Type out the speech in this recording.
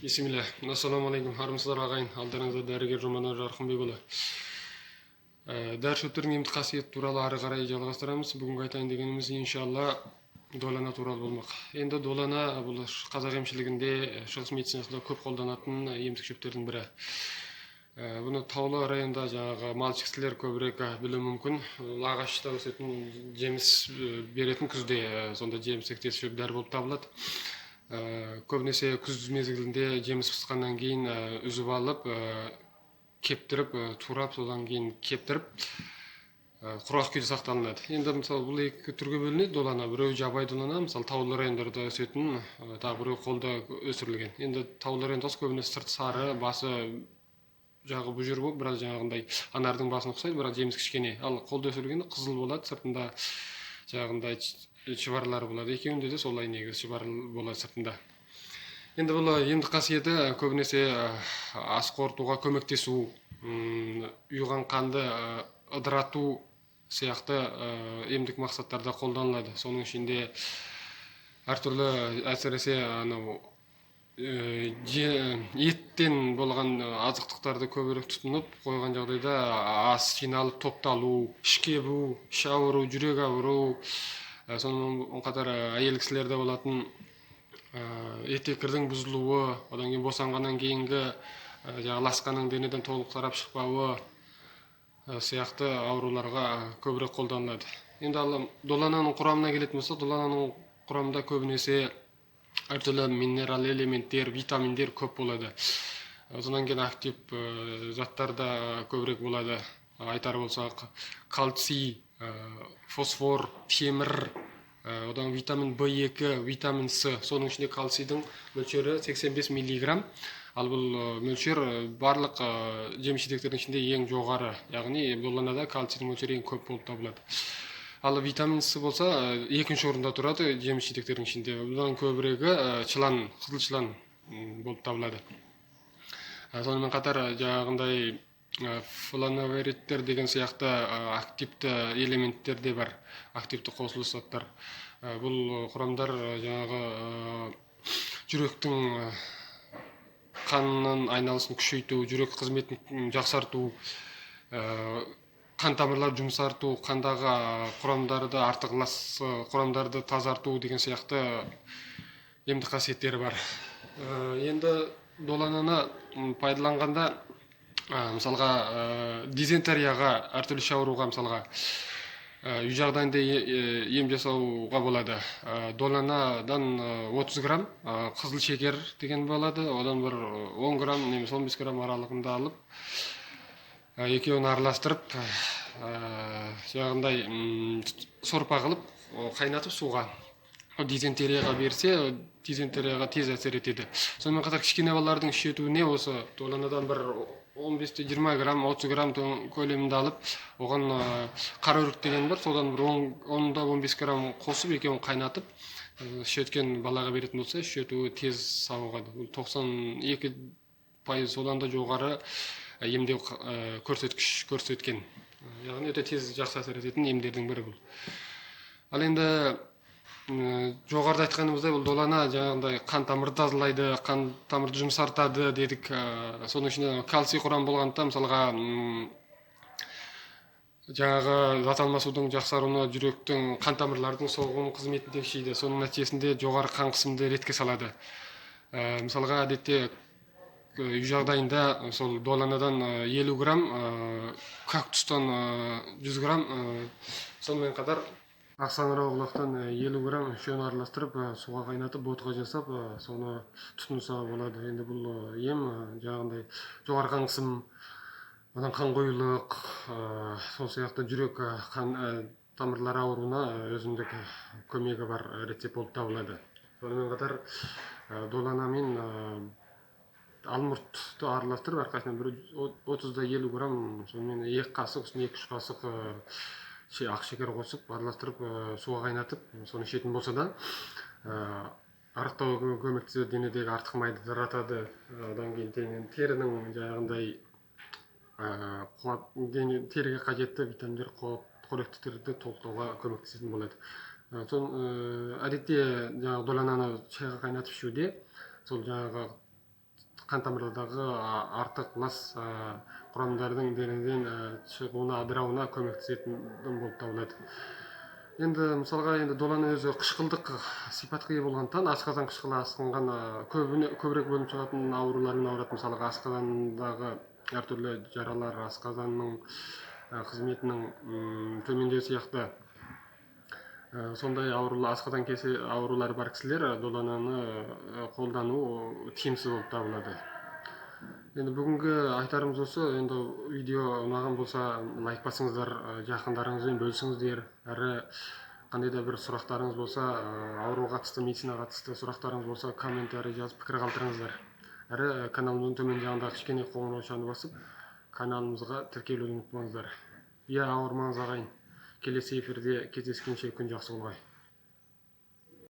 Бисмилля. Ассаламу алейкум. Армысыздар ағайын. Алдарыңызда дәрігер Жоманов Жарқынбекұлы. Дәріс өттердің емдік қасиет туралы ары қарай жалғастырамыз. Бүгінгі айтайын дегеніміз иншалла долана туралы болмақ. Енді долана бұл қазақ емшілігінде, шығыс медицинасында көп қолданатын емдік шөптердің бірі. Бұны таулы районда жаңағы малшылар көбірек білуі мүмкін. Ағашта өсетін жеміс беретін күзде сонда жемістіктес шөп дәрі болып табылады. Көбінесе күз мезгілінде жеміс пысқаннан кейін үзіп алып, кептіріп, турап, содан кейін кептіріп, құрғақ күйде сақталынады. Енді мысалы бұл екі түрге бөлінеді долана. Біреуі жабайы долана, мысалы таулы райондарда өсетін, тағы біреуі қолда өсірілген. Енді таулы районда көбінесе сырт сары, басы жағы бұжыр болып, біраз жаңағындай анардың басына ұқсайды, бірақ жеміс кішкене. Ал қолда өсірілгенде қызыл болады, сыртында жағындай шыбарлары болады. Екеуінде де солай негізі шыбар болады сыртында. Енді бұл емдік қасиеті көбінесе ас қорытуға көмектесу, ұйыған қанды ыдырату сияқты емдік мақсаттарда қолданылады. Соның ішінде әртүрлі әсіресе еттен болған азықтықтарды көбірек тұтынып қойған жағдайда ас жиналып топталу, іш кебу, іш ауыру, жүрек ауыру, сонымен қатар әйел кісілерде болатын етеккірдің бұзылуы, одан кейін босанғаннан кейінгі ласканың денеден толық тарап шықпауы сияқты ауруларға көбірек қолданылады. Енді ал долананың құрамына келетін болсақ, долананың құрамында көбінесе әртүрлі минерал элементтер, витаминдер көп болады. Содан кейін актив заттар да көбірек болады. Айтар болсақ, кальций, фосфор, темір, одан витамин В2, витамин С. Соның ішінде кальцийдің мөлшері 85 миллиграмм. Ал бұл мөлшер барлық жеміс-жидектердің ішінде ең жоғары. Яғни доланада кальцийдің мөлшері ең көп болып табылады. Ал витамин С болса, екінші орында тұрады жеміс-жидектердің ішінде. Бұдан көбірегі чылан, қызыл чылан болып табылады. Сонымен қатар жаңағындай флавоноидтер деген сияқты активті элементтер де бар, активті қосылыс заттар. Бұл құрамдар жаңағы жүректің қанның айналысын күшейту, жүрек қызметін жақсарту, қан тамырлар жұмсарту, қандағы құрамдарды, артықлас құрамдарды тазарту деген сияқты емдік қасиеттері бар. Енді долананы пайдаланғанда мысалға дизентерияға, әртүрлі іш ауруға мысалға үй жағдайында ем жасауға болады. Доланадан 30 грамм қызыл шекер деген болады, одан бір 10 грамм немесе 15 грамм аралығында алып, екеуін араластырып, жағындай сорпа қылып, қайнатып суға дизентерияға берсе, дизентерияға тез әсер етеді. Сонымен қатар кішкене балалардың ішетуіне осы доланадан бір 15-20 грамм, 30 грамм көлемінде алып, оған қараөрік деген бар, содан бір 10-15 грамм қосып, екеуін қайнатып, ішеткен балаға беретін болса, ішетуі тез сауығады. 92% содан да жоғары емдеу көрсеткіш көрсеткен. Яғни өте тез жақсы әсер ететін емдердің бірі бұл. Ал енді жоғарыда айтқанымыздай бұл долана жаңағындай қан тамырды тазалайды, қан тамырды жұмсартады дедік. Соның ішінде кальций құрам болғандықтан мысалға жаңағы зат алмасудың жақсаруына, жүректің қан тамырлардың соғым қызметін текшейді. Соның нәтижесінде жоғары қан қысымды ретке салады. Мысалға әдетте үй жағдайында сол доланадан 50 грамм, кактустан 100 грамм, сонымен қатар ақсаңырауқұлақтан 50 грамм үшеуін араластырып, суға қайнатып, ботқа жасап, соны тұтынса болады. Енді бұл ем жаңағындай жоғары қан қысым, одан қан қоюлық, сол сияқты жүрек тамырлары ауруына өзіндік көмегі бар рецепт болып табылады. Сонымен қатар долана мен алмұртты араластырып, әрқайсынан 30-50 грамм, сонымен 2 қасық, 2-3 қасық ақ шекер қосып, араластырып, суға қайнатып, соны ішетін болса да, арықтауға көмектеседі, денедегі артық майды таратады. Одан кейін терінің жаңағындай теріге қажетті витаминдер, қоректіктерді толықтауға көмектесетін болады. Әдетте жаңағы долананы шайға қайнатып ішуде сол жаңағы қан тамырдағы артық лас құрамдардың денеден шығуына, ыдырауына көмектесетін болып табылады. Енді мысалға доланың өзі қышқылдық сипатқа ие болғандықтан асқазан қышқылы асқынған көбірек бөлініп шығатын аурулармен ауырады. Мысалы асқазандағы әртүрлі жаралар, асқазанның қызметінің төмендеу сияқты сондай асқазан кесе аурулары бар кісілер долананы қолдану тиімсіз болып табылады. Енді бүгінгі айтарымыз осы. Енді видео ұнаған болса лайк басыңыздар, жақындарыңызбен бөлісіңіздер. Әрі қандай да бір сұрақтарыңыз болса, ауруға қатысты, медицинаға қатысты сұрақтарыңыз болса, комментарий жазып пікір қалдырыңыздар. Әрі каналымыздың төмен жағындағы кішкене қоңырау нышанын басып, каналымызға тіркелуді ұмытпаңыздар. Ауырмаңыз ағайын. Келесі эфирде кездескенше күн жақсы болғай.